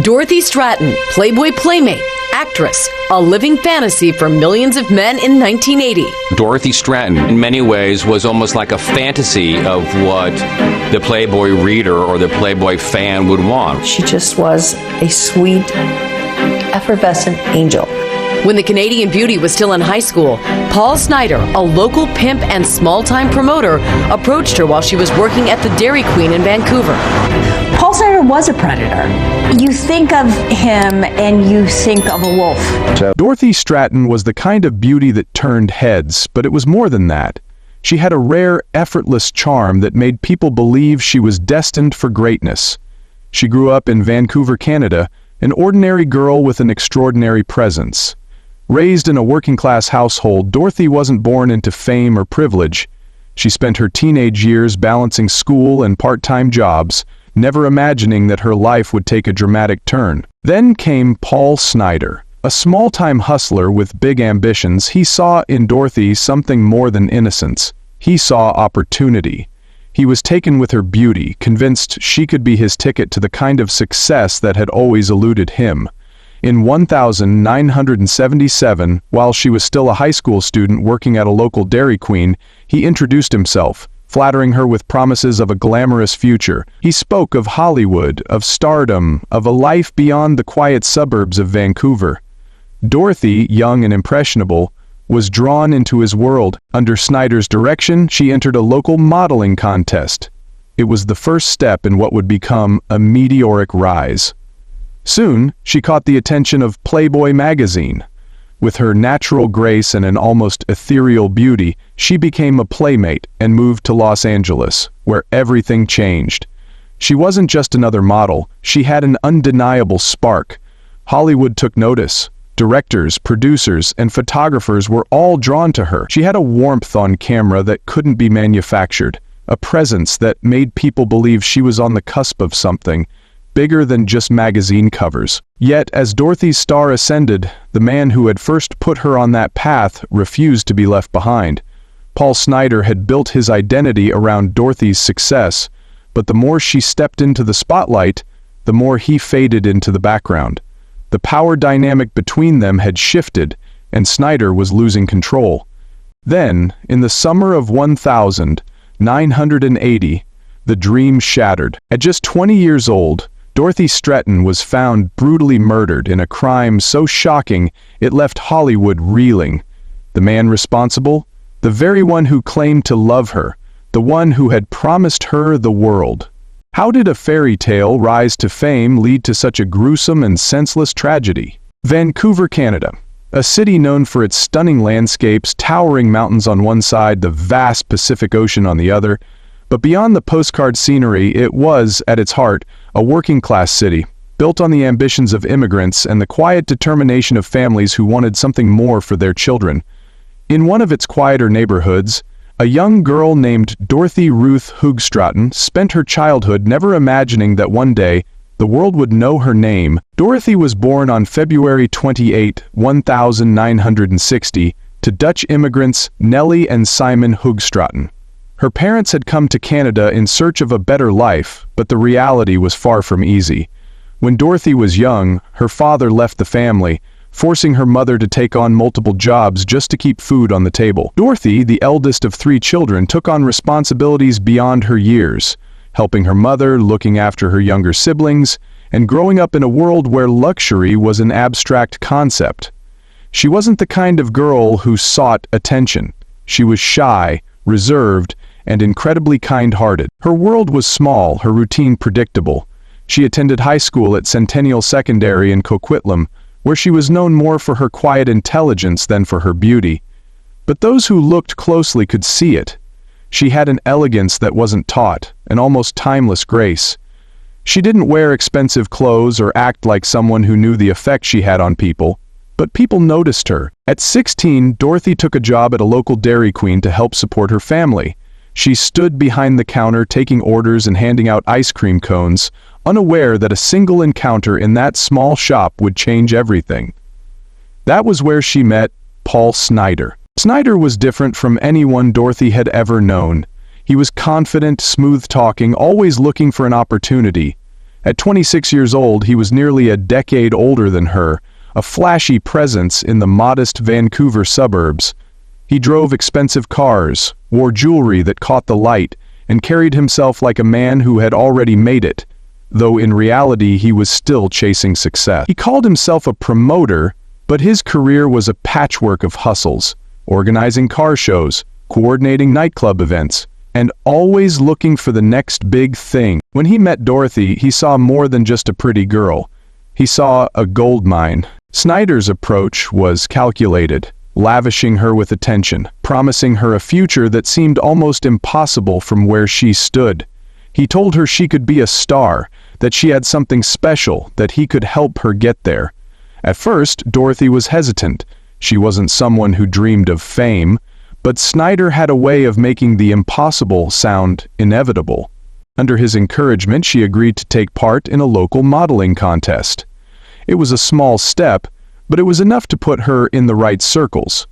Dorothy Stratton, Playboy playmate, actress, a living fantasy for millions of men in 1980. Dorothy Stratton, in many ways, was almost like a fantasy of what the Playboy reader or the Playboy fan would want. She just was a sweet, effervescent angel. When the Canadian beauty was still in high school, Paul Snider, a local pimp and small-time promoter, approached her while she was working at the Dairy Queen in Vancouver. Paul Snider was a predator. You think of him and you think of a wolf. Dorothy Stratton was the kind of beauty that turned heads, but it was more than that. She had a rare, effortless charm that made people believe she was destined for greatness. She grew up in Vancouver, Canada, an ordinary girl with an extraordinary presence. Raised in a working-class household, Dorothy wasn't born into fame or privilege. She spent her teenage years balancing school and part-time jobs, never imagining that her life would take a dramatic turn. Then came Paul Snider. A small-time hustler with big ambitions, he saw in Dorothy something more than innocence. He saw opportunity. He was taken with her beauty, convinced she could be his ticket to the kind of success that had always eluded him. In 1977, while she was still a high school student working at a local Dairy Queen, he introduced himself, flattering her with promises of a glamorous future. He spoke of Hollywood, of stardom, of a life beyond the quiet suburbs of Vancouver. Dorothy, young and impressionable, was drawn into his world. Under Snider's direction, she entered a local modeling contest. It was the first step in what would become a meteoric rise. Soon, she caught the attention of Playboy magazine. With her natural grace and an almost ethereal beauty, she became a playmate and moved to Los Angeles, where everything changed. She wasn't just another model, she had an undeniable spark. Hollywood took notice. Directors, producers, and photographers were all drawn to her. She had a warmth on camera that couldn't be manufactured, a presence that made people believe she was on the cusp of something bigger than just magazine covers. Yet, as Dorothy's star ascended, the man who had first put her on that path refused to be left behind. Paul Snider had built his identity around Dorothy's success, but the more she stepped into the spotlight, the more he faded into the background. The power dynamic between them had shifted, and Snider was losing control. Then, in the summer of 1980, the dream shattered. At just 20 years old, Dorothy Stratton was found brutally murdered in a crime so shocking it left Hollywood reeling. The man responsible? The very one who claimed to love her, the one who had promised her the world. How did a fairy tale rise to fame lead to such a gruesome and senseless tragedy? Vancouver, Canada. A city known for its stunning landscapes, towering mountains on one side, the vast Pacific Ocean on the other. But beyond the postcard scenery, it was, at its heart, a working-class city, built on the ambitions of immigrants and the quiet determination of families who wanted something more for their children. In one of its quieter neighborhoods, a young girl named Dorothy Ruth Stratton spent her childhood never imagining that one day the world would know her name. Dorothy was born on February 28, 1960, to Dutch immigrants Nellie and Simon Stratton. Her parents had come to Canada in search of a better life, but the reality was far from easy. When Dorothy was young, her father left the family, forcing her mother to take on multiple jobs just to keep food on the table. Dorothy, the eldest of 3 children, took on responsibilities beyond her years, helping her mother, looking after her younger siblings, and growing up in a world where luxury was an abstract concept. She wasn't the kind of girl who sought attention. She was shy, reserved, and incredibly kind-hearted. Her world was small, her routine predictable. She attended high school at Centennial Secondary in Coquitlam, where she was known more for her quiet intelligence than for her beauty. But those who looked closely could see it. She had an elegance that wasn't taught, an almost timeless grace. She didn't wear expensive clothes or act like someone who knew the effect she had on people, but people noticed her. At 16, Dorothy took a job at a local Dairy Queen to help support her family. She stood behind the counter taking orders and handing out ice cream cones, unaware that a single encounter in that small shop would change everything. That was where she met Paul Snider. Snider was different from anyone Dorothy had ever known. He was confident, smooth-talking, always looking for an opportunity. At 26 years old, he was nearly a decade older than her, a flashy presence in the modest Vancouver suburbs. He drove expensive cars, wore jewelry that caught the light, and carried himself like a man who had already made it, though in reality he was still chasing success. He called himself a promoter, but his career was a patchwork of hustles, organizing car shows, coordinating nightclub events, and always looking for the next big thing. When he met Dorothy, he saw more than just a pretty girl. He saw a gold mine. Snyder's approach was calculated, lavishing her with attention, promising her a future that seemed almost impossible from where she stood. He told her she could be a star, that she had something special, that he could help her get there. At first, Dorothy was hesitant. She wasn't someone who dreamed of fame, but Snyder had a way of making the impossible sound inevitable. Under his encouragement, she agreed to take part in a local modeling contest. It was a small step, but it was enough to put her in the right circles.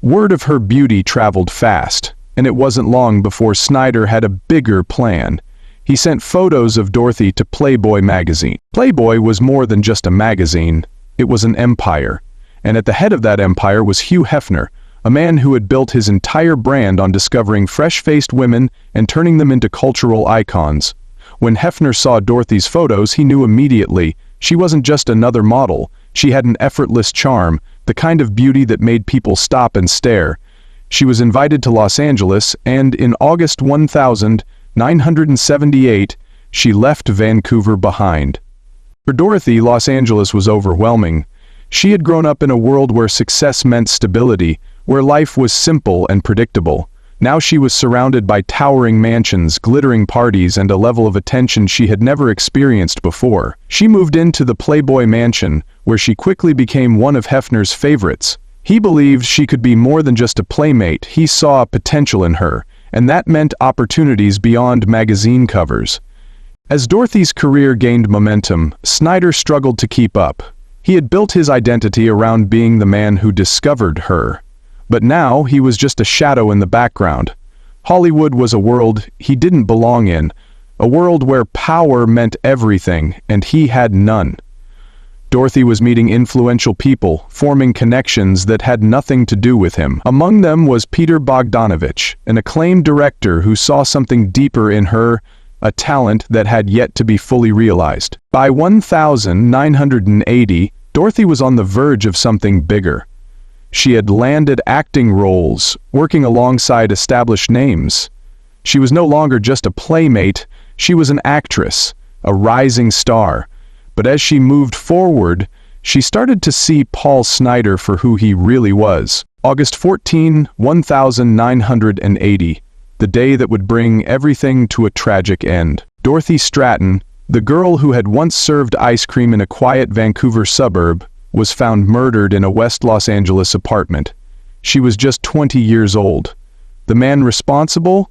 Word of her beauty traveled fast, and it wasn't long before Snyder had a bigger plan. He sent photos of Dorothy to Playboy magazine. Playboy was more than just a magazine, it was an empire. And at the head of that empire was Hugh Hefner, a man who had built his entire brand on discovering fresh-faced women and turning them into cultural icons. When Hefner saw Dorothy's photos, he knew immediately she wasn't just another model. She had an effortless charm, the kind of beauty that made people stop and stare. She was invited to Los Angeles, and in August 1978, she left Vancouver behind. For Dorothy, Los Angeles was overwhelming. She had grown up in a world where success meant stability, where life was simple and predictable. Now she was surrounded by towering mansions, glittering parties, and a level of attention she had never experienced before. She moved into the Playboy mansion, where she quickly became one of Hefner's favorites. He believed she could be more than just a playmate. He saw a potential in her, and that meant opportunities beyond magazine covers. As Dorothy's career gained momentum, Snyder struggled to keep up. He had built his identity around being the man who discovered her. But now he was just a shadow in the background. Hollywood was a world he didn't belong in, a world where power meant everything, and he had none. Dorothy was meeting influential people, forming connections that had nothing to do with him. Among them was Peter Bogdanovich, an acclaimed director who saw something deeper in her, a talent that had yet to be fully realized. By 1980, Dorothy was on the verge of something bigger. She had landed acting roles, working alongside established names. She was no longer just a playmate, she was an actress, a rising star. But as she moved forward, she started to see Paul Snyder for who he really was. August 14, 1980, the day that would bring everything to a tragic end. Dorothy Stratton, the girl who had once served ice cream in a quiet Vancouver suburb, was found murdered in a West Los Angeles apartment. She was just 20 years old. The man responsible?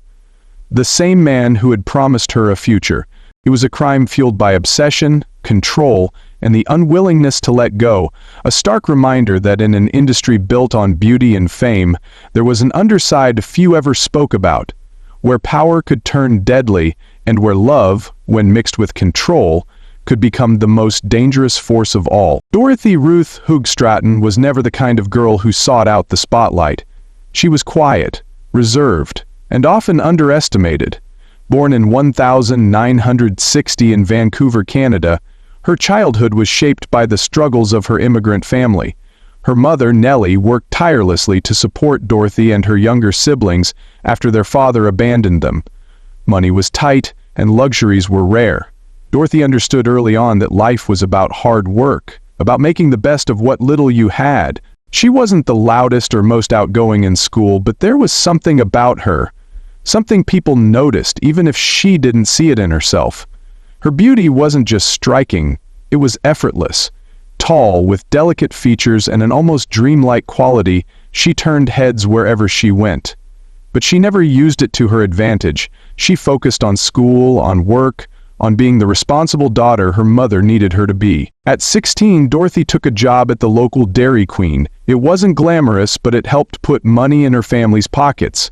The same man who had promised her a future. It was a crime fueled by obsession, control, and the unwillingness to let go, a stark reminder that in an industry built on beauty and fame, there was an underside few ever spoke about, where power could turn deadly, and where love, when mixed with control, could become the most dangerous force of all. Dorothy Ruth Stratton was never the kind of girl who sought out the spotlight. She was quiet, reserved, and often underestimated. Born in 1960 in Vancouver, Canada, her childhood was shaped by the struggles of her immigrant family. Her mother, Nellie, worked tirelessly to support Dorothy and her younger siblings after their father abandoned them. Money was tight, and luxuries were rare. Dorothy understood early on that life was about hard work, about making the best of what little you had. She wasn't the loudest or most outgoing in school, but there was something about her, something people noticed even if she didn't see it in herself. Her beauty wasn't just striking, it was effortless. Tall, with delicate features and an almost dreamlike quality, she turned heads wherever she went. But she never used it to her advantage. She focused on school, on work, on being the responsible daughter her mother needed her to be. At 16, Dorothy took a job at the local Dairy Queen. It wasn't glamorous, but it helped put money in her family's pockets.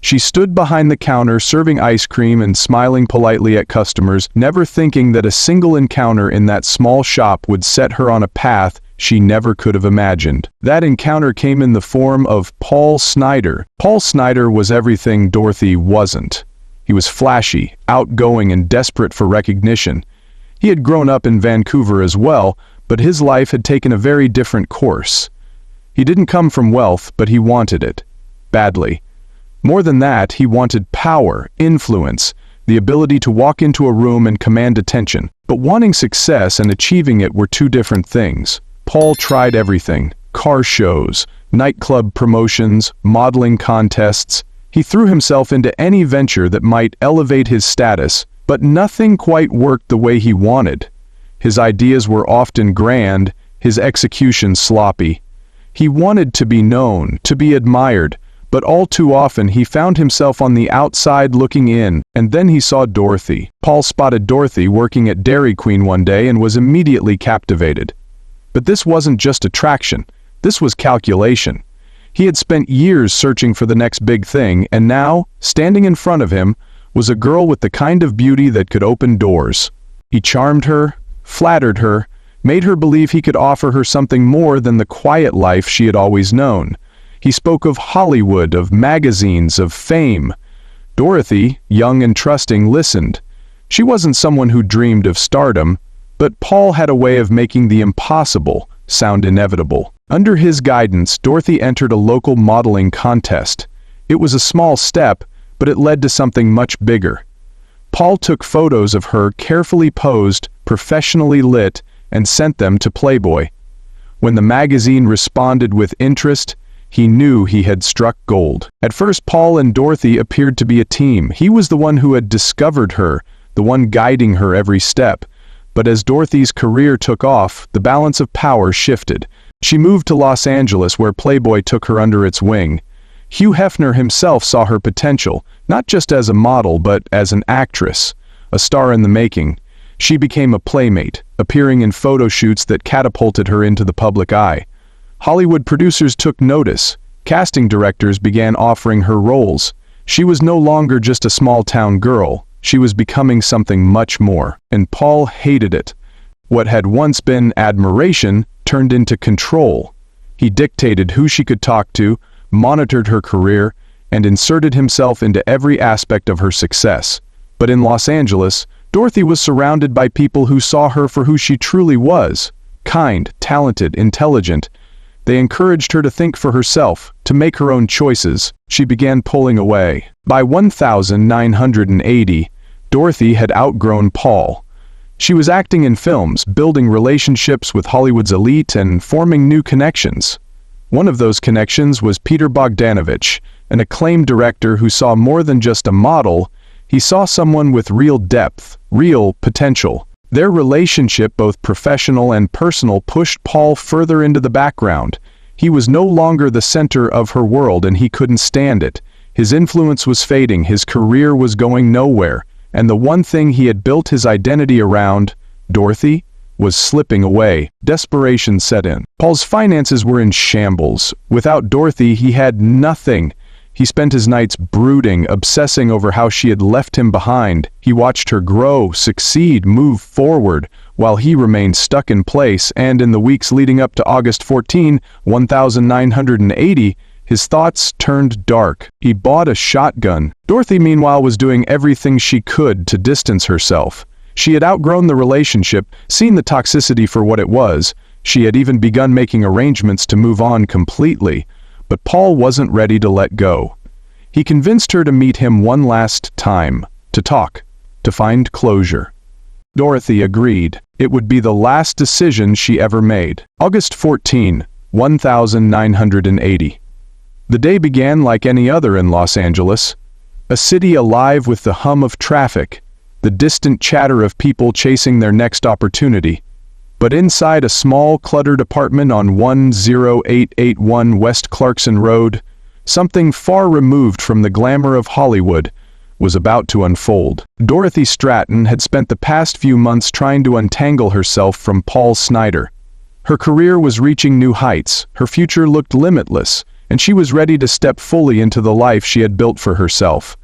She stood behind the counter serving ice cream and smiling politely at customers, never thinking that a single encounter in that small shop would set her on a path she never could have imagined. That encounter came in the form of Paul Snider. Paul Snider was everything Dorothy wasn't. He was flashy, outgoing, and desperate for recognition. He had grown up in Vancouver as well, but his life had taken a very different course. He didn't come from wealth, but he wanted it. Badly. More than that, he wanted power, influence, the ability to walk into a room and command attention. But wanting success and achieving it were two different things. Paul tried everything: car shows, nightclub promotions, modeling contests. He threw himself into any venture that might elevate his status, but nothing quite worked the way he wanted. His ideas were often grand, his execution sloppy. He wanted to be known, to be admired, but all too often he found himself on the outside looking in, and then he saw Dorothy. Paul spotted Dorothy working at Dairy Queen one day and was immediately captivated. But this wasn't just attraction, this was calculation. He had spent years searching for the next big thing, and now, standing in front of him, was a girl with the kind of beauty that could open doors. He charmed her, flattered her, made her believe he could offer her something more than the quiet life she had always known. He spoke of Hollywood, of magazines, of fame. Dorothy, young and trusting, listened. She wasn't someone who dreamed of stardom, but Paul had a way of making the impossible sound inevitable. Under his guidance, Dorothy entered a local modeling contest. It was a small step, but it led to something much bigger. Paul took photos of her, carefully posed, professionally lit, and sent them to Playboy. When the magazine responded with interest, he knew he had struck gold. At first, Paul and Dorothy appeared to be a team. He was the one who had discovered her, the one guiding her every step. But as Dorothy's career took off, the balance of power shifted. She moved to Los Angeles, where Playboy took her under its wing. Hugh Hefner himself saw her potential, not just as a model, but as an actress, a star in the making. She became a playmate, appearing in photo shoots that catapulted her into the public eye. Hollywood producers took notice. Casting directors began offering her roles. She was no longer just a small-town girl. She was becoming something much more, and Paul hated it. What had once been admiration turned into control. He dictated who she could talk to, monitored her career, and inserted himself into every aspect of her success. But in Los Angeles, Dorothy was surrounded by people who saw her for who she truly was: kind, talented, intelligent. They encouraged her to think for herself, to make her own choices. She began pulling away. By 1980, Dorothy had outgrown Paul. She was acting in films, building relationships with Hollywood's elite, and forming new connections. One of those connections was Peter Bogdanovich, an acclaimed director who saw more than just a model. He saw someone with real depth, real potential. Their relationship, both professional and personal, pushed Paul further into the background. He was no longer the center of her world, and he couldn't stand it. His influence was fading, his career was going nowhere, and the one thing he had built his identity around, Dorothy, was slipping away. Desperation set in. Paul's finances were in shambles. Without Dorothy, he had nothing. He spent his nights brooding, obsessing over how she had left him behind. He watched her grow, succeed, move forward, while he remained stuck in place, and in the weeks leading up to August 14, 1980, his thoughts turned dark. He bought a shotgun. Dorothy, meanwhile, was doing everything she could to distance herself. She had outgrown the relationship, seen the toxicity for what it was. She had even begun making arrangements to move on completely. But Paul wasn't ready to let go. He convinced her to meet him one last time, to talk, to find closure. Dorothy agreed. It would be the last decision she ever made. August 14, 1980. The day began like any other in Los Angeles. A city alive with the hum of traffic, the distant chatter of people chasing their next opportunity. But inside a small, cluttered apartment on 10881 West Clarkson Road, something far removed from the glamour of Hollywood was about to unfold. Dorothy Stratton had spent the past few months trying to untangle herself from Paul Snider. Her career was reaching new heights, her future looked limitless, and she was ready to step fully into the life she had built for herself.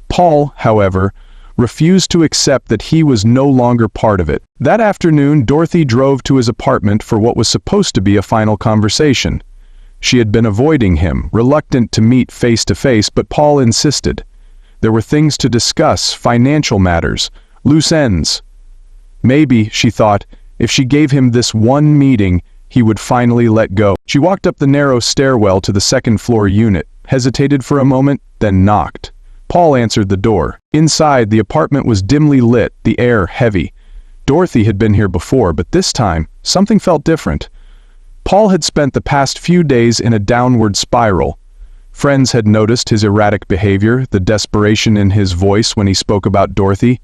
Paul, however, refused to accept that he was no longer part of it. That afternoon, Dorothy drove to his apartment for what was supposed to be a final conversation. She had been avoiding him, reluctant to meet face to face, but Paul insisted. There were things to discuss, financial matters, loose ends. Maybe, she thought, if she gave him this one meeting, he would finally let go. She walked up the narrow stairwell to the second-floor unit, hesitated for a moment, then knocked. Paul answered the door. Inside, the apartment was dimly lit, the air heavy. Dorothy had been here before, but this time, something felt different. Paul had spent the past few days in a downward spiral. Friends had noticed his erratic behavior, the desperation in his voice when he spoke about Dorothy.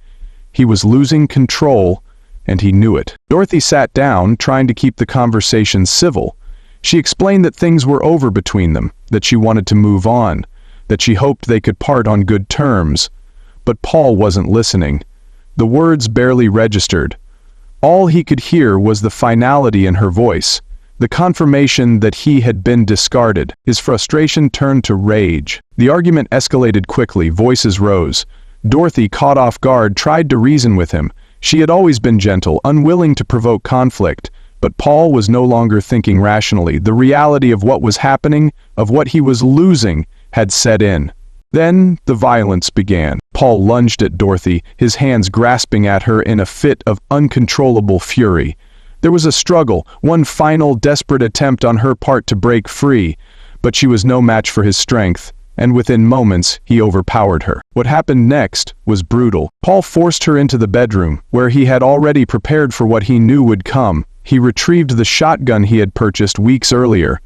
He was losing control, and he knew it. Dorothy sat down, trying to keep the conversation civil. She explained that things were over between them, that she wanted to move on, that she hoped they could part on good terms. But Paul wasn't listening. The words barely registered. All he could hear was the finality in her voice, the confirmation that he had been discarded. His frustration turned to rage. The argument escalated quickly, voices rose. Dorothy, caught off guard, tried to reason with him. She had always been gentle, unwilling to provoke conflict, but Paul was no longer thinking rationally. The reality of what was happening, of what he was losing, had set in. Then the violence began. Paul lunged at Dorothy, his hands grasping at her in a fit of uncontrollable fury. There was a struggle, one final desperate attempt on her part to break free, but she was no match for his strength, and within moments he overpowered her. What happened next was brutal. Paul forced her into the bedroom, where he had already prepared for what he knew would come. He retrieved the shotgun he had purchased weeks earlier.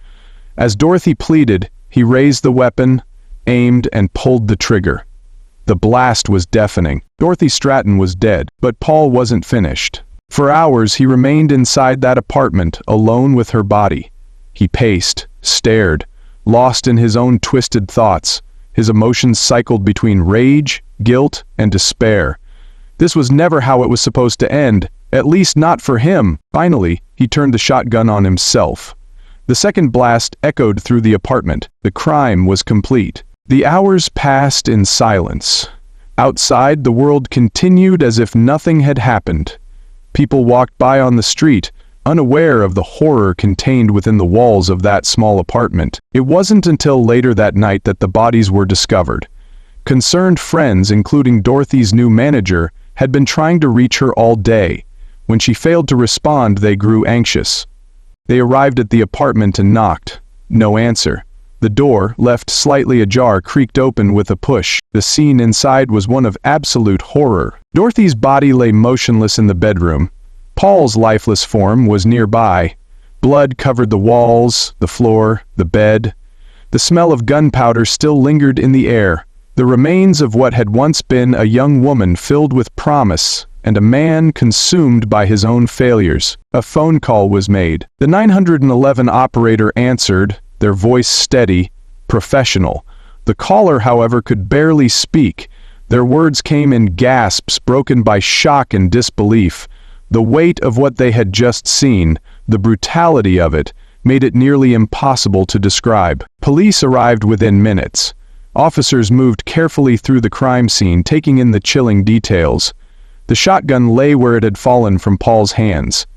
As Dorothy pleaded, he raised the weapon, aimed, and pulled the trigger. The blast was deafening. Dorothy Stratton was dead, but Paul wasn't finished. For hours he remained inside that apartment, alone with her body. He paced, stared, lost in his own twisted thoughts. His emotions cycled between rage, guilt, and despair. This was never how it was supposed to end, at least not for him. Finally, he turned the shotgun on himself. The second blast echoed through the apartment. The crime was complete. The hours passed in silence. Outside, the world continued as if nothing had happened. People walked by on the street, unaware of the horror contained within the walls of that small apartment. It wasn't until later that night that the bodies were discovered. Concerned friends, including Dorothy's new manager, had been trying to reach her all day. When she failed to respond, they grew anxious. They arrived at the apartment and knocked. No answer. The door, left slightly ajar, creaked open with a push. The scene inside was one of absolute horror. Dorothy's body lay motionless in the bedroom. Paul's lifeless form was nearby. Blood covered the walls, the floor, the bed. The smell of gunpowder still lingered in the air. The remains of what had once been a young woman filled with promise, and a man consumed by his own failures. A phone call was made. The 911 operator answered, their voice steady, professional. The caller, however, could barely speak. Their words came in gasps, broken by shock and disbelief. The weight of what they had just seen, the brutality of it, made it nearly impossible to describe. Police arrived within minutes. Officers moved carefully through the crime scene, taking in the chilling details. The shotgun lay where it had fallen from Paul's hands.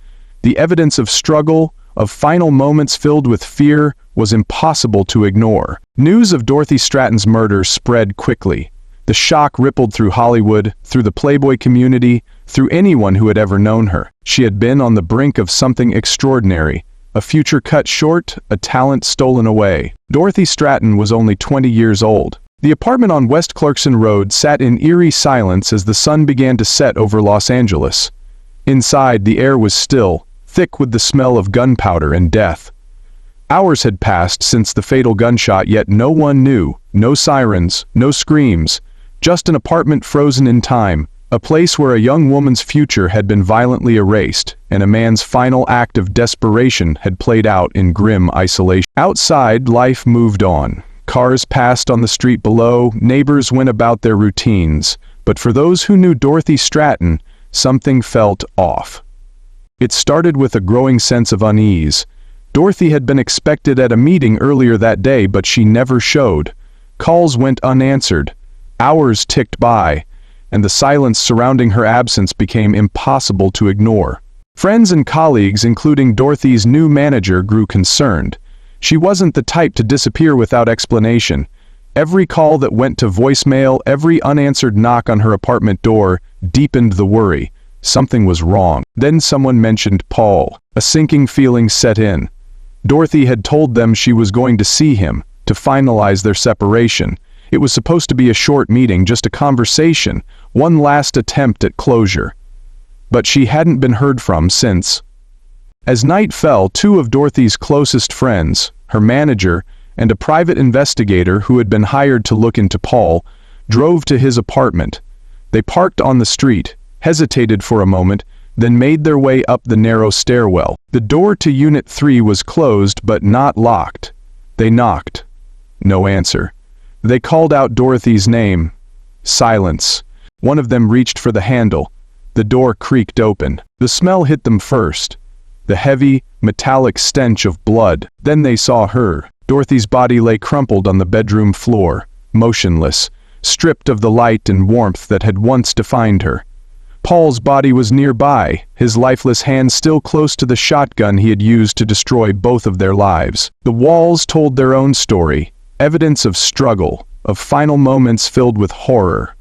The evidence of struggle, of final moments filled with fear, was impossible to ignore. News of Dorothy Stratton's murder spread quickly. The shock rippled through Hollywood, through the Playboy community, through anyone who had ever known her. She had been on the brink of something extraordinary, a future cut short, a talent stolen away. Dorothy Stratton was only 20 years old. The apartment on West Clarkson Road sat in eerie silence as the sun began to set over Los Angeles. Inside, the air was still, thick with the smell of gunpowder and death. Hours had passed since the fatal gunshot, yet no one knew. No sirens, no screams, just an apartment frozen in time, a place where a young woman's future had been violently erased, and a man's final act of desperation had played out in grim isolation. Outside, life moved on. Cars passed on the street below, neighbors went about their routines, but for those who knew Dorothy Stratton, something felt off. It started with a growing sense of unease. Dorothy had been expected at a meeting earlier that day, but she never showed. Calls went unanswered. Hours ticked by, and the silence surrounding her absence became impossible to ignore. Friends and colleagues, including Dorothy's new manager, grew concerned. She wasn't the type to disappear without explanation. Every call that went to voicemail, every unanswered knock on her apartment door, deepened the worry. Something was wrong. Then someone mentioned Paul. A sinking feeling set in. Dorothy had told them she was going to see him, to finalize their separation. It was supposed to be a short meeting, just a conversation, one last attempt at closure. But she hadn't been heard from since. As night fell, two of Dorothy's closest friends, her manager, and a private investigator who had been hired to look into Paul, drove to his apartment. They parked on the street, hesitated for a moment, then made their way up the narrow stairwell. The door to Unit 3 was closed but not locked. They knocked. No answer. They called out Dorothy's name. Silence. One of them reached for the handle. The door creaked open. The smell hit them first. The heavy, metallic stench of blood. Then they saw her. Dorothy's body lay crumpled on the bedroom floor, motionless, stripped of the light and warmth that had once defined her. Paul's body was nearby, his lifeless hand still close to the shotgun he had used to destroy both of their lives. The walls told their own story, evidence of struggle, of final moments filled with horror.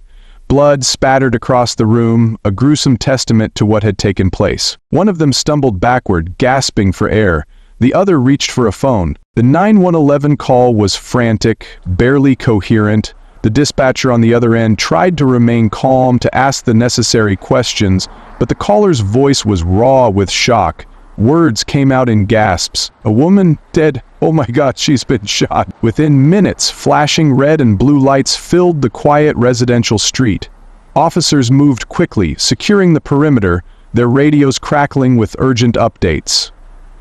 Blood spattered across the room, a gruesome testament to what had taken place. One of them stumbled backward, gasping for air. The other reached for a phone. The 911 call was frantic, barely coherent. The dispatcher on the other end tried to remain calm, to ask the necessary questions, but the caller's voice was raw with shock. Words came out in gasps. "A woman dead. Oh my God, she's been shot." Within minutes, flashing red and blue lights filled the quiet residential street. Officers moved quickly, securing the perimeter, their radios crackling with urgent updates.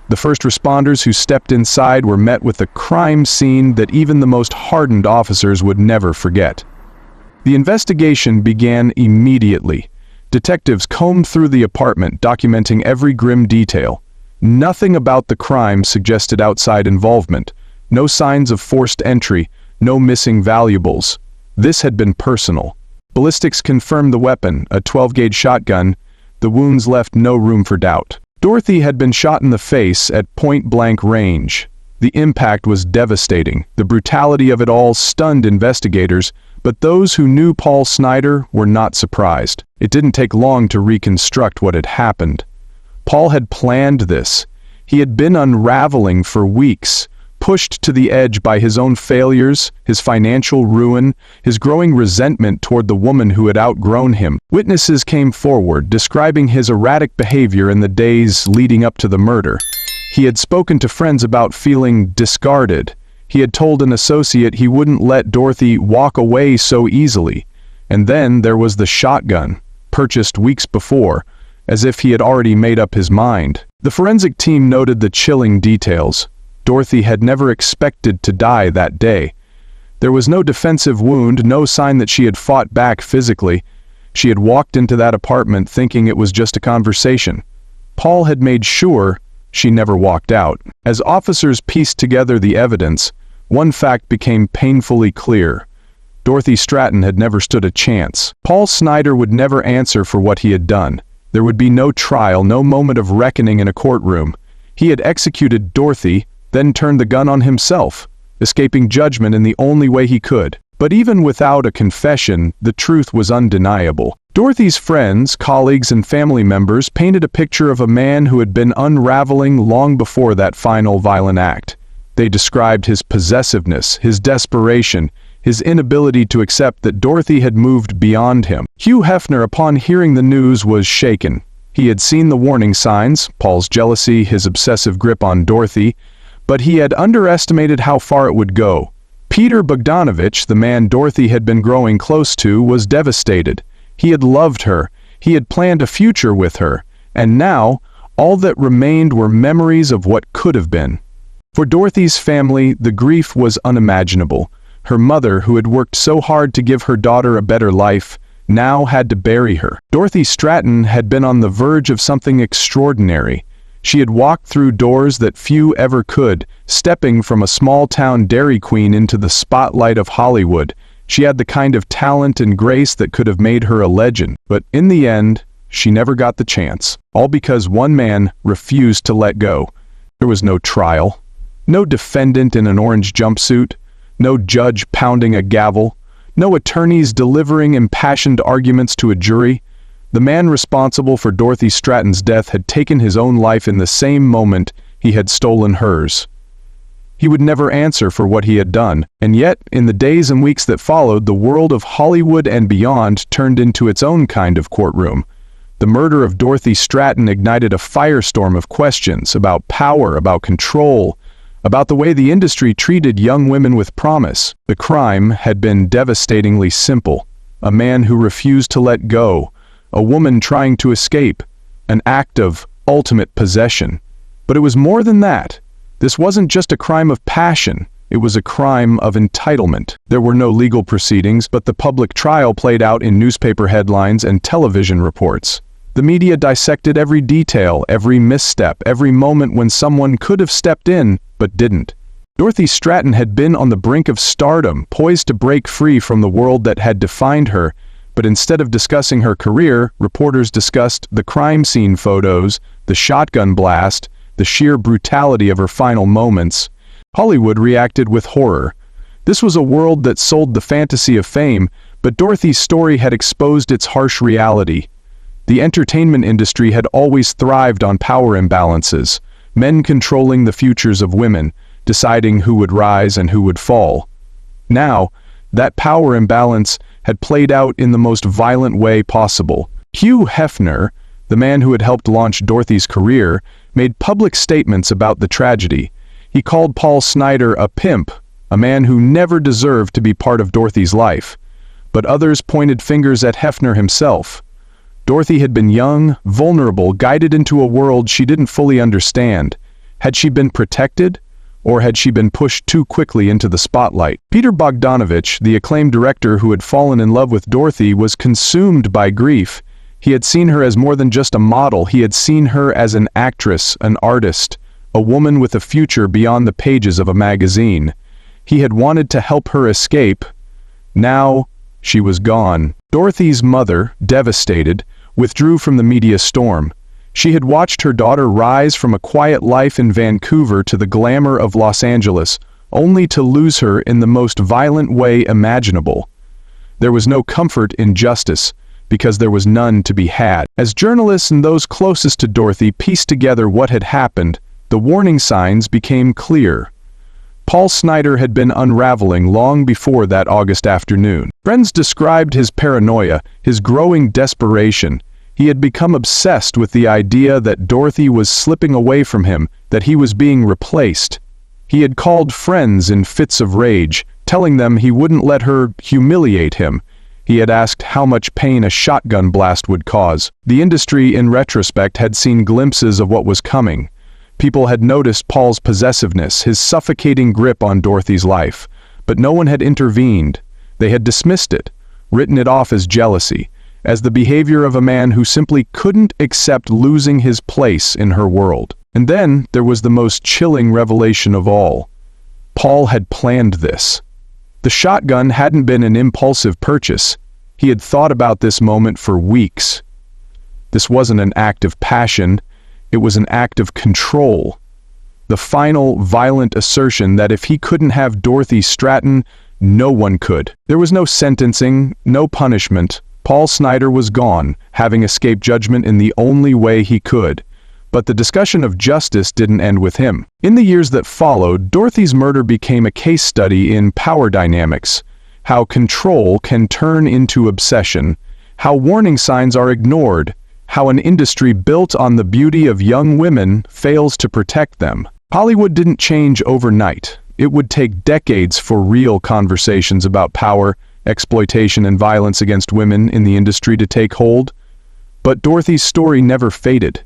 The first responders who stepped inside were met with a crime scene that even the most hardened officers would never forget. The investigation began immediately. Detectives combed through the apartment, documenting every grim detail. Nothing about the crime suggested outside involvement. No signs of forced entry, no missing valuables. This had been personal. Ballistics confirmed the weapon, a 12-gauge shotgun. The wounds left no room for doubt. Dorothy had been shot in the face at point-blank range. The impact was devastating. The brutality of it all stunned investigators, but those who knew Paul Snider were not surprised. It didn't take long to reconstruct what had happened. Paul had planned this. He had been unraveling for weeks, pushed to the edge by his own failures, his financial ruin, his growing resentment toward the woman who had outgrown him. Witnesses came forward, describing his erratic behavior in the days leading up to the murder. He had spoken to friends about feeling discarded. He had told an associate he wouldn't let Dorothy walk away so easily. And then there was the shotgun, purchased weeks before, as if he had already made up his mind. The forensic team noted the chilling details. Dorothy had never expected to die that day. There was no defensive wound, no sign that she had fought back physically. She had walked into that apartment thinking it was just a conversation. Paul had made sure she never walked out. As officers pieced together the evidence, one fact became painfully clear. Dorothy Stratton had never stood a chance. Paul Snider would never answer for what he had done. There would be no trial, no moment of reckoning in a courtroom. He had executed Dorothy, then turned the gun on himself, escaping judgment in the only way he could. But even without a confession, the truth was undeniable. Dorothy's friends, colleagues, and family members painted a picture of a man who had been unraveling long before that final violent act. They described his possessiveness, his desperation, his inability to accept that Dorothy had moved beyond him. Hugh Hefner, upon hearing the news, was shaken. He had seen the warning signs, Paul's jealousy, his obsessive grip on Dorothy, but he had underestimated how far it would go. Peter Bogdanovich, the man Dorothy had been growing close to, was devastated. He had loved her, he had planned a future with her, and now, all that remained were memories of what could have been. For Dorothy's family, the grief was unimaginable. Her mother, who had worked so hard to give her daughter a better life, now had to bury her. Dorothy Stratton had been on the verge of something extraordinary. She had walked through doors that few ever could, stepping from a small-town Dairy Queen into the spotlight of Hollywood. She had the kind of talent and grace that could have made her a legend. But in the end, she never got the chance. All because one man refused to let go. There was no trial, no defendant in an orange jumpsuit, no judge pounding a gavel, no attorneys delivering impassioned arguments to a jury. The man responsible for Dorothy Stratton's death had taken his own life in the same moment he had stolen hers. He would never answer for what he had done, and yet, in the days and weeks that followed, the world of Hollywood and beyond turned into its own kind of courtroom. The murder of Dorothy Stratton ignited a firestorm of questions about power, about control, about the way the industry treated young women with promise. The crime had been devastatingly simple. A man who refused to let go, a woman trying to escape, an act of ultimate possession. But it was more than that. This wasn't just a crime of passion, it was a crime of entitlement. There were no legal proceedings, but the public trial played out in newspaper headlines and television reports. The media dissected every detail, every misstep, every moment when someone could have stepped in, but didn't. Dorothy Stratton had been on the brink of stardom, poised to break free from the world that had defined her, but instead of discussing her career, reporters discussed the crime scene photos, the shotgun blast, the sheer brutality of her final moments. Hollywood reacted with horror. This was a world that sold the fantasy of fame, but Dorothy's story had exposed its harsh reality. The entertainment industry had always thrived on power imbalances, men controlling the futures of women, deciding who would rise and who would fall. Now, that power imbalance had played out in the most violent way possible. Hugh Hefner, the man who had helped launch Dorothy's career, made public statements about the tragedy. He called Paul Snider a pimp, a man who never deserved to be part of Dorothy's life. But others pointed fingers at Hefner himself. Dorothy had been young, vulnerable, guided into a world she didn't fully understand. Had she been protected, or had she been pushed too quickly into the spotlight? Peter Bogdanovich, the acclaimed director who had fallen in love with Dorothy, was consumed by grief. He had seen her as more than just a model. He had seen her as an actress, an artist, a woman with a future beyond the pages of a magazine. He had wanted to help her escape. Now, she was gone. Dorothy's mother, devastated, withdrew from the media storm. She had watched her daughter rise from a quiet life in Vancouver to the glamour of Los Angeles, only to lose her in the most violent way imaginable. There was no comfort in justice, because there was none to be had. As journalists and those closest to Dorothy pieced together what had happened, the warning signs became clear. Paul Snider had been unraveling long before that August afternoon. Friends described his paranoia, his growing desperation. He had become obsessed with the idea that Dorothy was slipping away from him, that he was being replaced. He had called friends in fits of rage, telling them he wouldn't let her humiliate him. He had asked how much pain a shotgun blast would cause. The industry, in retrospect, had seen glimpses of what was coming. People had noticed Paul's possessiveness, his suffocating grip on Dorothy's life. But no one had intervened. They had dismissed it, written it off as jealousy, as the behavior of a man who simply couldn't accept losing his place in her world. And then there was the most chilling revelation of all. Paul had planned this. The shotgun hadn't been an impulsive purchase. He had thought about this moment for weeks. This wasn't an act of passion, it was an act of control. The final, violent assertion that if he couldn't have Dorothy Stratton, no one could. There was no sentencing, no punishment. Paul Snider was gone, having escaped judgment in the only way he could. But the discussion of justice didn't end with him. In the years that followed, Dorothy's murder became a case study in power dynamics, how control can turn into obsession, how warning signs are ignored, how an industry built on the beauty of young women fails to protect them. Hollywood didn't change overnight. It would take decades for real conversations about power, exploitation, and violence against women in the industry to take hold. But Dorothy's story never faded.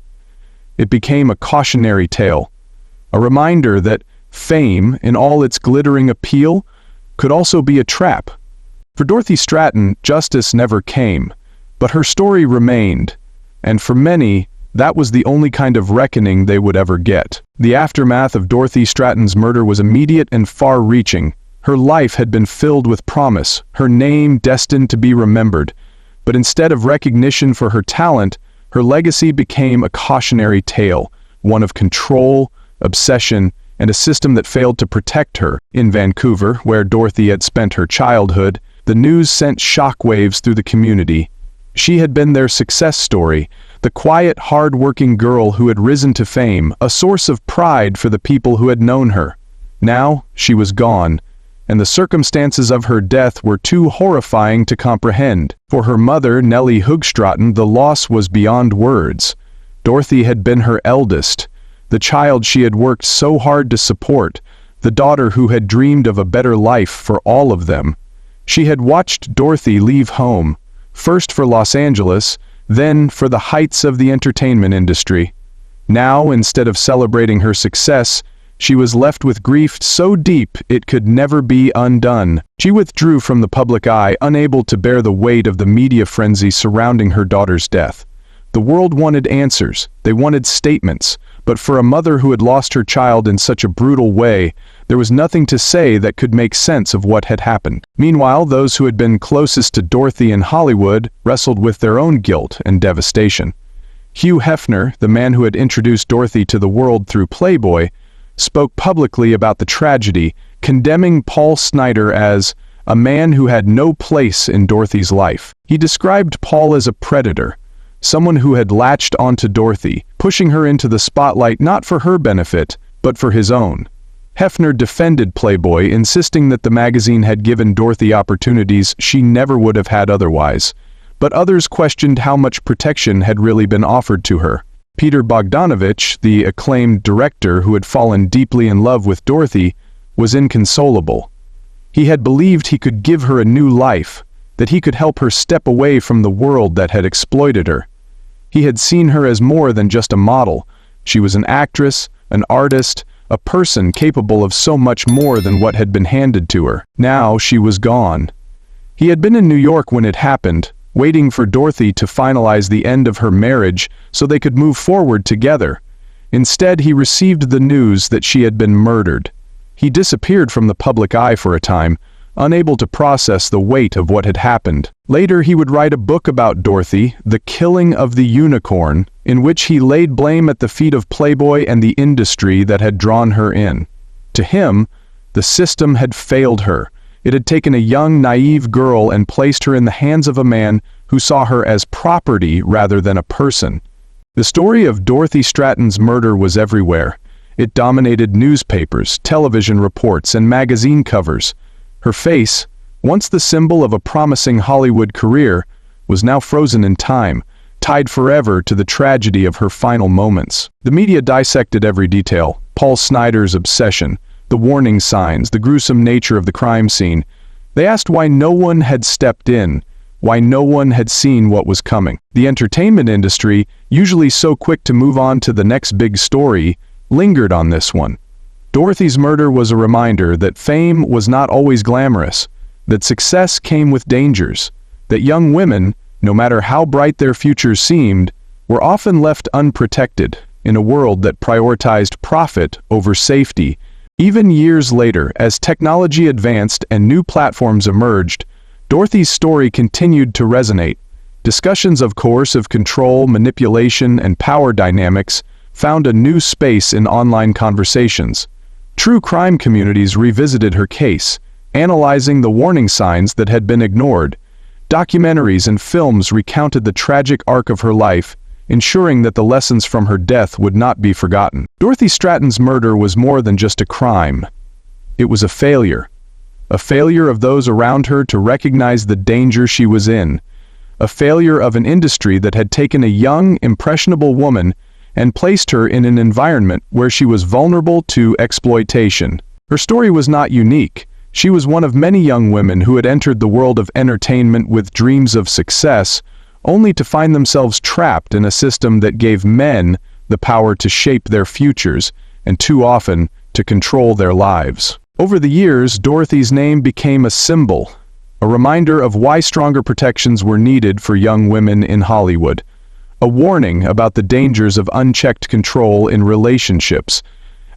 It became a cautionary tale, a reminder that fame, in all its glittering appeal, could also be a trap. For Dorothy Stratton, justice never came, but her story remained, and for many, That was the only kind of reckoning they would ever get. The aftermath of Dorothy Stratton's murder was immediate and far-reaching. Her life had been filled with promise, her name destined to be remembered. But instead of recognition for her talent, her legacy became a cautionary tale, one of control, obsession, and a system that failed to protect her. In Vancouver, where Dorothy had spent her childhood, the news sent shockwaves through the community. She had been their success story, the quiet, hard-working girl who had risen to fame, a source of pride for the people who had known her. Now, she was gone, and the circumstances of her death were too horrifying to comprehend. For her mother, Nellie Stratten, the loss was beyond words. Dorothy had been her eldest, the child she had worked so hard to support, the daughter who had dreamed of a better life for all of them. She had watched Dorothy leave home, first for Los Angeles, then for the heights of the entertainment industry. Now, instead of celebrating her success, she was left with grief so deep it could never be undone. She withdrew from the public eye, unable to bear the weight of the media frenzy surrounding her daughter's death. The world wanted answers, they wanted statements, but for a mother who had lost her child in such a brutal way, there was nothing to say that could make sense of what had happened. Meanwhile, those who had been closest to Dorothy in Hollywood wrestled with their own guilt and devastation. Hugh Hefner, the man who had introduced Dorothy to the world through Playboy, spoke publicly about the tragedy, condemning Paul Snider as a man who had no place in Dorothy's life. He described Paul as a predator, someone who had latched onto Dorothy, pushing her into the spotlight not for her benefit, but for his own. Hefner defended Playboy, insisting that the magazine had given Dorothy opportunities she never would have had otherwise, but others questioned how much protection had really been offered to her. Peter Bogdanovich, the acclaimed director who had fallen deeply in love with Dorothy, was inconsolable. He had believed he could give her a new life, that he could help her step away from the world that had exploited her. He had seen her as more than just a model. She was an actress, an artist, a person capable of so much more than what had been handed to her. Now she was gone. He had been in New York when it happened, waiting for Dorothy to finalize the end of her marriage so they could move forward together. Instead, he received the news that she had been murdered. He disappeared from the public eye for a time, unable to process the weight of what had happened. Later, he would write a book about Dorothy, The Killing of the Unicorn, in which he laid blame at the feet of Playboy and the industry that had drawn her in. To him, the system had failed her. It had taken a young, naive girl and placed her in the hands of a man who saw her as property rather than a person. The story of Dorothy Stratton's murder was everywhere. It dominated newspapers, television reports, and magazine covers. Her face, once the symbol of a promising Hollywood career, was now frozen in time, tied forever to the tragedy of her final moments. The media dissected every detail: Paul Snider's obsession, the warning signs, the gruesome nature of the crime scene. They asked why no one had stepped in, why no one had seen what was coming. The entertainment industry, usually so quick to move on to the next big story, lingered on this one. Dorothy's murder was a reminder that fame was not always glamorous, that success came with dangers, that young women, no matter how bright their futures seemed, were often left unprotected in a world that prioritized profit over safety. Even years later, as technology advanced and new platforms emerged, Dorothy's story continued to resonate. Discussions of coercive control, manipulation, and power dynamics found a new space in online conversations. True crime communities revisited her case, analyzing the warning signs that had been ignored. Documentaries and films recounted the tragic arc of her life, ensuring that the lessons from her death would not be forgotten. Dorothy Stratton's murder was more than just a crime. It was a failure of those around her to recognize the danger she was in, a failure of an industry that had taken a young, impressionable woman and placed her in an environment where she was vulnerable to exploitation. Her story was not unique. She was one of many young women who had entered the world of entertainment with dreams of success, only to find themselves trapped in a system that gave men the power to shape their futures and too often to control their lives. Over the years, Dorothy's name became a symbol, a reminder of why stronger protections were needed for young women in Hollywood, A warning about the dangers of unchecked control in relationships.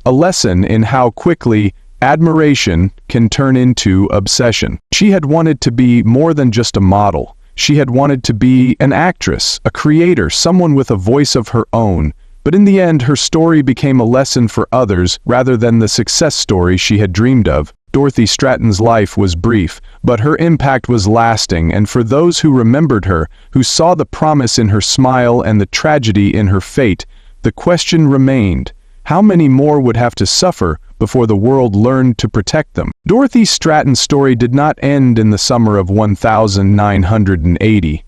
A lesson in how quickly admiration can turn into obsession. She had wanted to be more than just a model. She had wanted to be an actress, a creator, someone with a voice of her own. But in the end, her story became a lesson for others rather than the success story she had dreamed of. Dorothy Stratton's life was brief, but her impact was lasting, and for those who remembered her, who saw the promise in her smile and the tragedy in her fate, the question remained: how many more would have to suffer before the world learned to protect them? Dorothy Stratton's story did not end in the summer of 1980.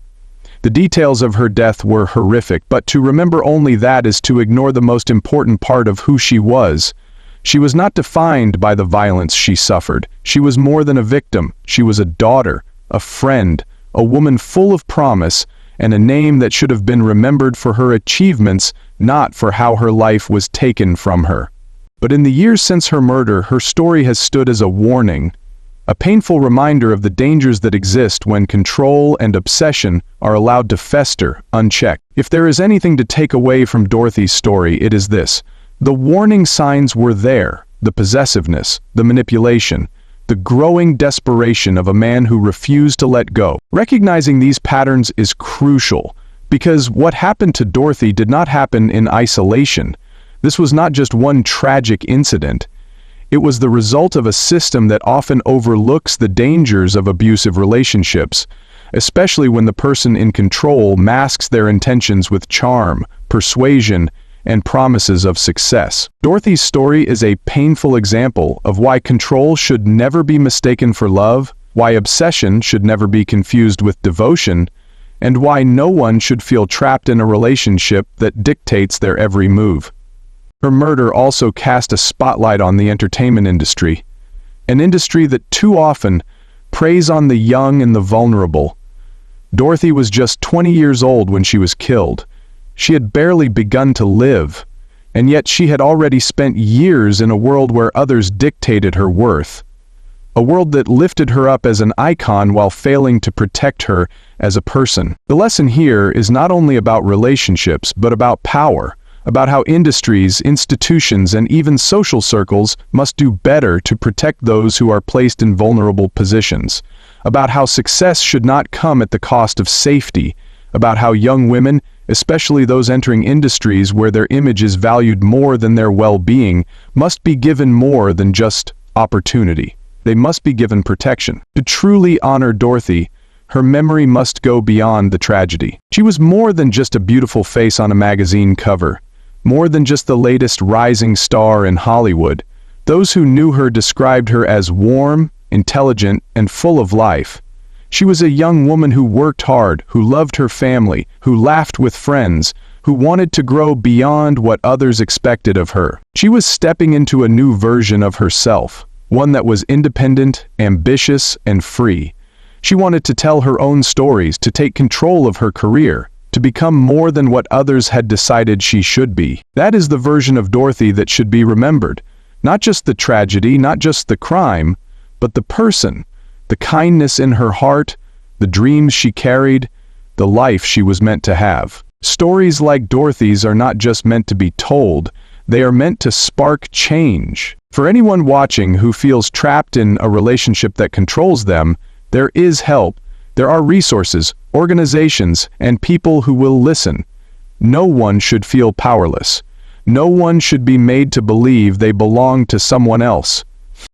The details of her death were horrific, but to remember only that is to ignore the most important part of who she was. She was not defined by the violence she suffered. She was more than a victim. She was a daughter, a friend, a woman full of promise, and a name that should have been remembered for her achievements, not for how her life was taken from her. But in the years since her murder, her story has stood as a warning, a painful reminder of the dangers that exist when control and obsession are allowed to fester, unchecked. If there is anything to take away from Dorothy's story, it is this: the warning signs were there, the possessiveness, the manipulation, the growing desperation of a man who refused to let go. Recognizing these patterns is crucial, because what happened to Dorothy did not happen in isolation. This was not just one tragic incident. It was the result of a system that often overlooks the dangers of abusive relationships, especially when the person in control masks their intentions with charm, persuasion, and promises of success. Dorothy's story is a painful example of why control should never be mistaken for love, why obsession should never be confused with devotion, and why no one should feel trapped in a relationship that dictates their every move. Her murder also cast a spotlight on the entertainment industry, an industry that too often preys on the young and the vulnerable. Dorothy was just 20 years old when she was killed. She had barely begun to live, and yet she had already spent years in a world where others dictated her worth. A world that lifted her up as an icon while failing to protect her as a person. The lesson here is not only about relationships, but about power, about how industries, institutions, and even social circles must do better to protect those who are placed in vulnerable positions, about how success should not come at the cost of safety, about how young women, especially those entering industries where their image is valued more than their well-being, must be given more than just opportunity. They must be given protection. To truly honor Dorothy, her memory must go beyond the tragedy. She was more than just a beautiful face on a magazine cover, more than just the latest rising star in Hollywood. Those who knew her described her as warm, intelligent, and full of life. She was a young woman who worked hard, who loved her family, who laughed with friends, who wanted to grow beyond what others expected of her. She was stepping into a new version of herself, one that was independent, ambitious, and free. She wanted to tell her own stories, to take control of her career, to become more than what others had decided she should be. That is the version of Dorothy that should be remembered. Not just the tragedy, not just the crime, but the person, the kindness in her heart, the dreams she carried, the life she was meant to have. Stories like Dorothy's are not just meant to be told, they are meant to spark change. For anyone watching who feels trapped in a relationship that controls them, there is help. There are resources, organizations, and people who will listen. No one should feel powerless. No one should be made to believe they belong to someone else.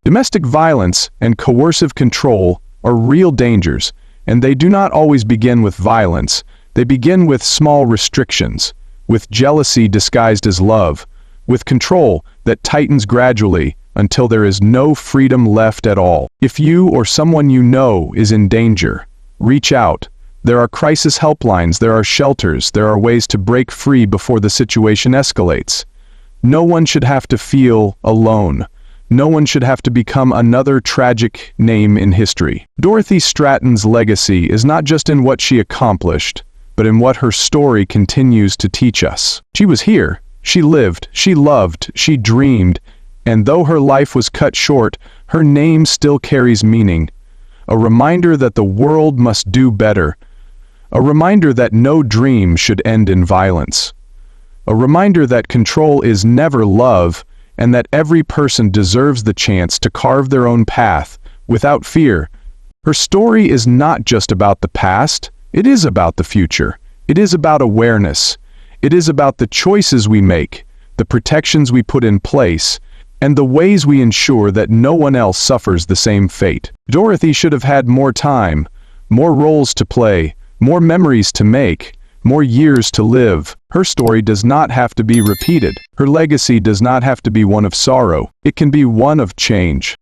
Domestic violence and coercive control are real dangers, and they do not always begin with violence. They begin with small restrictions, with jealousy disguised as love, with control that tightens gradually until there is no freedom left at all. If you or someone you know is in danger, reach out. There are crisis helplines, there are shelters, there are ways to break free before the situation escalates. No one should have to feel alone. No one should have to become another tragic name in history. Dorothy Stratton's legacy is not just in what she accomplished, but in what her story continues to teach us. She was here, she lived, she loved, she dreamed, and though her life was cut short, her name still carries meaning. A reminder that the world must do better. A reminder that no dream should end in violence. A reminder that control is never love, and that every person deserves the chance to carve their own path, without fear. Her story is not just about the past, it is about the future. It is about awareness. It is about the choices we make, the protections we put in place, and the ways we ensure that no one else suffers the same fate. Dorothy should have had more time, more roles to play, more memories to make, more years to live. Her story does not have to be repeated. Her legacy does not have to be one of sorrow. It can be one of change.